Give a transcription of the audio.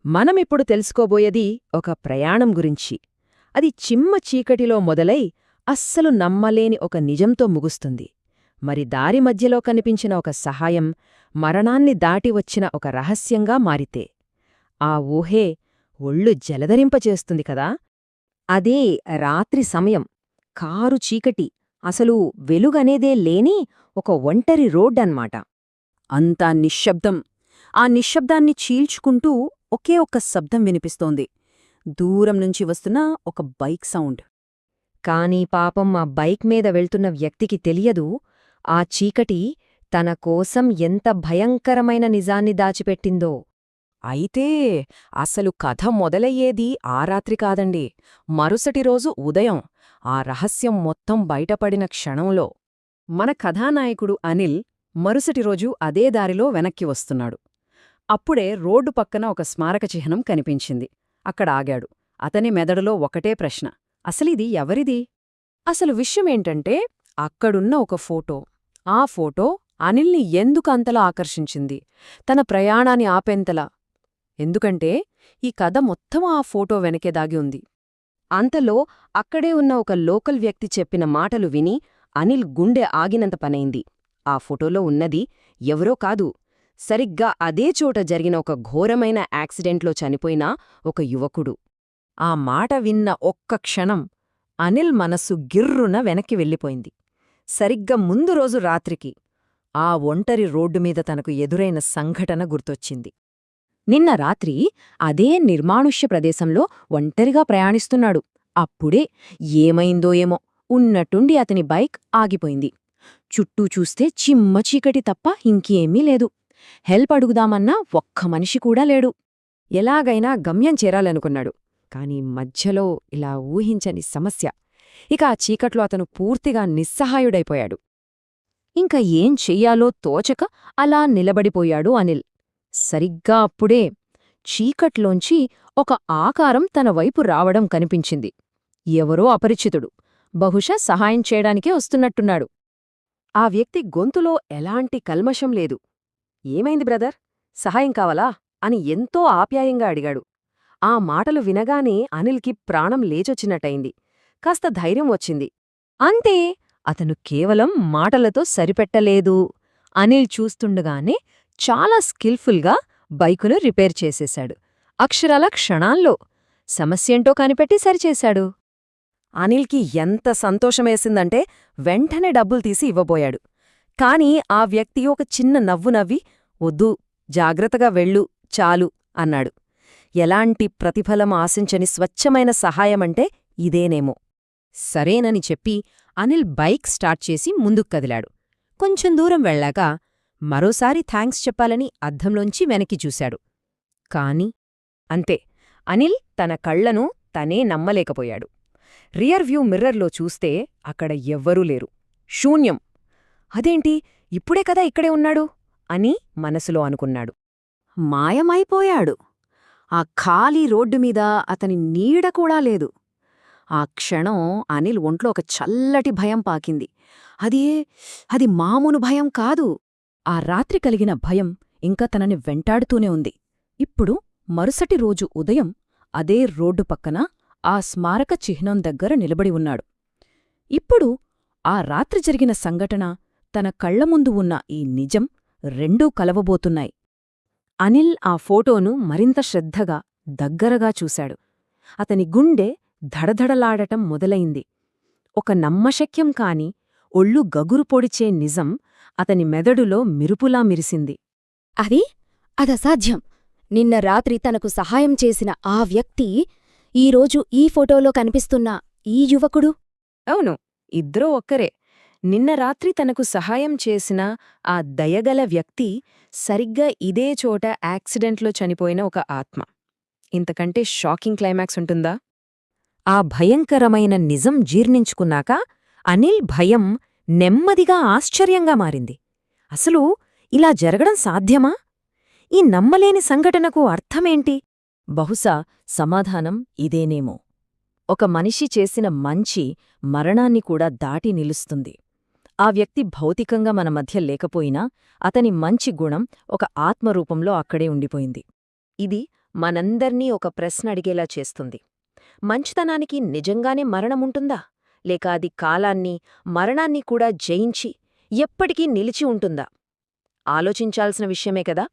మనమిప్పుడు తెలుసుకోబోయేది ఒక ప్రయాణం గురించి. అది చిమ్మ చీకటిలో మొదలై అస్సలు నమ్మలేని ఒక నిజంతో ముగుస్తుంది. మరి దారి మధ్యలో కనిపించిన ఒక సహాయం మరణాన్ని దాటి వచ్చిన ఒక రహస్యంగా మారితే ఆ ఊహే ఒళ్ళు జలధరింపచేస్తుంది కదా. అదే రాత్రి సమయం, కారు చీకటి, అసలు వెలుగనేదే లేని ఒక ఒంటరి రోడ్డన్మాట. అంతా నిశ్శబ్దం. ఆ నిశ్శబ్దాన్ని చీల్చుకుంటూ ఒకే ఒక్క శబ్దం వినిపిస్తోంది. దూరం నుంచి వస్తున్న ఒక బైక్ సౌండ్. కాని పాపం ఆ బైక్ మీద వెళ్తున్న వ్యక్తికి తెలియదు, ఆ చీకటి తన కోసం ఎంత భయంకరమైన నిజాన్ని దాచిపెట్టిందో. అయితే అసలు కథ మొదలయ్యేది ఆ రాత్రి కాదండి, మరుసటి రోజు ఉదయం, ఆ రహస్యం మొత్తం బయటపడిన క్షణంలో. మన కథానాయకుడు అనిల్ మరుసటి రోజు అదే దారిలో వెనక్కి వస్తున్నాడు. అప్పుడే రోడ్డు పక్కన ఒక స్మారక చిహ్నం కనిపించింది. అక్కడ ఆగాడు. అతని మెదడులో ఒకటే ప్రశ్న, అసలిది ఎవరిది? అసలు విషయమేంటంటే, అక్కడున్న ఒక ఫోటో. ఆ ఫోటో అనిల్ని ఎందుకంతలా ఆకర్షించింది, తన ప్రయాణాన్ని ఆపేంతలా. ఎందుకంటే ఈ కథ మొత్తం ఆ ఫోటో వెనకే దాగి ఉంది. అంతలో అక్కడే ఉన్న ఒక లోకల్ వ్యక్తి చెప్పిన మాటలు విని అనిల్ గుండె ఆగినంత పనైంది. ఆ ఫోటోలో ఉన్నది ఎవరో కాదు, సరిగ్గా అదే చోట జరిగిన ఒక ఘోరమైన యాక్సిడెంట్లో చనిపోయిన ఒక యువకుడు. ఆ మాట విన్న ఒక్క క్షణం అనిల్ మనస్సు గిర్రున వెనక్కి వెళ్ళిపోయింది. సరిగ్గా ముందు రోజు రాత్రికి ఆ ఒంటరి రోడ్డుమీద తనకు ఎదురైన సంఘటన గుర్తొచ్చింది. నిన్న రాత్రి అదే నిర్మానుష్య ప్రదేశంలో ఒంటరిగా ప్రయాణిస్తున్నాడు. అప్పుడే ఏమైందో ఏమో, ఉన్నట్టుండి అతని బైక్ ఆగిపోయింది. చుట్టూ చూస్తే చిమ్మ చీకటి తప్ప ఇంకేమీ లేదు. హెల్ప్ అడుగుదామన్నా ఒక్క మనిషి కూడా లేడు. ఎలాగైనా గమ్యం చేరాలనుకున్నాడు. కాని మధ్యలో ఇలా ఊహించని సమస్య. ఇక ఆ చీకట్లో అతను పూర్తిగా నిస్సహాయుడైపోయాడు. ఇంక ఏం చెయ్యాలో తోచక అలా నిలబడిపోయాడు అనిల్. సరిగ్గా అప్పుడే చీకట్లోంచి ఒక ఆకారం తన వైపు రావడం కనిపించింది. ఎవరో అపరిచితుడు, బహుశా సహాయం చేయడానికే వస్తున్నట్టున్నాడు. ఆ వ్యక్తి గొంతులో ఎలాంటి కల్మషం లేదు. ఏమైంది బ్రదర్, సహాయం కావాలా అని ఎంతో ఆప్యాయంగా అడిగాడు. ఆ మాటలు వినగానే అనిల్కి ప్రాణం లేచొచ్చినట్టయింది. కాస్త ధైర్యం వచ్చింది. అంతే, అతను కేవలం మాటలతో సరిపెట్టలేదు. అనిల్ చూస్తుండగానే చాలా స్కిల్ఫుల్గా బైకును రిపేర్ చేసేశాడు. అక్షరాల క్షణాల్లో సమస్యేంటో కనిపెట్టి సరిచేశాడు. అనిల్కి ఎంత సంతోషమేసిందంటే వెంటనే డబ్బులు తీసి ఇవ్వబోయాడు. కాని ఆ వ్యక్తి ఒక చిన్న నవ్వు నవ్వి, వద్దు, జాగ్రత్తగా వెళ్ళు, చాలు అన్నాడు. ఎలాంటి ప్రతిఫలం ఆశించని స్వచ్ఛమైన సహాయమంటే ఇదేనేమో. సరేనని చెప్పి అనిల్ బైక్ స్టార్ట్ చేసి ముందుకు కదిలాడు. కొంచెం దూరం వెళ్ళాక మరోసారి థాంక్స్ చెప్పాలని అద్దంలోంచి వెనక్కి చూశాడు. కాని అంతే, అనిల్ తన కళ్లను తనే నమ్మలేకపోయాడు. రియర్ వ్యూ మిర్రర్లో చూస్తే అక్కడ ఎవ్వరూ లేరు. శూన్యం. అదేంటి, ఇప్పుడే కదా ఇక్కడే ఉన్నాడు అని మనసులో అనుకున్నాడు. మాయమైపోయాడు. ఆ ఖాళీ రోడ్డుమీద అతని నీడ కూడా లేదు. ఆ క్షణం అనిల్ ఒంట్లో ఒక చల్లటి భయం పాకింది. అది మామూలు భయం కాదు. ఆ రాత్రి కలిగిన భయం ఇంకా తనని వెంటాడుతూనే ఉంది. ఇప్పుడు మరుసటి రోజు ఉదయం అదే రోడ్డు పక్కన ఆ స్మారక చిహ్నం దగ్గర నిలబడి ఉన్నాడు. ఇప్పుడు ఆ రాత్రి జరిగిన సంఘటన, తన కళ్లముందు ఉన్న ఈ నిజం రెండూ కలవబోతున్నాయి. అనిల్ ఆ ఫోటోను మరింత శ్రద్ధగా, దగ్గరగా చూశాడు. అతని గుండె ధడధడలాడటం మొదలయింది. ఒక నమ్మశక్యం కాని, ఒళ్ళు గగురు పొడిచే నిజం అతని మెదడులో మిరుపులా మిరిసింది. అదసాధ్యం. నిన్న రాత్రి తనకు సహాయం చేసిన ఆ వ్యక్తి ఈరోజు ఈ ఫోటోలో కనిపిస్తున్న ఈ యువకుడు. అవును, ఇద్దరూ ఒక్కరే. నిన్న రాత్రి తనకు సహాయం చేసిన ఆ దయగల వ్యక్తి సరిగ్గా ఇదే చోట యాక్సిడెంట్లో చనిపోయిన ఒక ఆత్మ. ఇంతకంటే షాకింగ్ క్లైమాక్స్ ఉంటుందా? ఆ భయంకరమైన నిజం జీర్ణించుకున్నాక అనిల్ భయం నెమ్మదిగా ఆశ్చర్యంగా మారింది. అసలు ఇలా జరగడం సాధ్యమా? ఈ నమ్మలేని సంఘటనకు అర్థమేంటి? బహుశా సమాధానం ఇదేనేమో. ఒక మనిషి చేసిన మంచి మరణాన్ని కూడా దాటి నిలుస్తుంది. ఆ వ్యక్తి భౌతికంగా మన మధ్య లేకపోయినా అతని మంచి గుణం ఒక ఆత్మరూపంలో అక్కడే ఉండిపోయింది. ఇది మనందర్నీ ఒక ప్రశ్న అడిగేలా చేస్తుంది. మంచితనానికి నిజంగానే మరణముంటుందా? లేక అది కాలాన్ని, మరణాన్ని కూడా జయించి ఎప్పటికీ నిలిచి ఉంటుందా? ఆలోచించాల్సిన విషయమే కదా.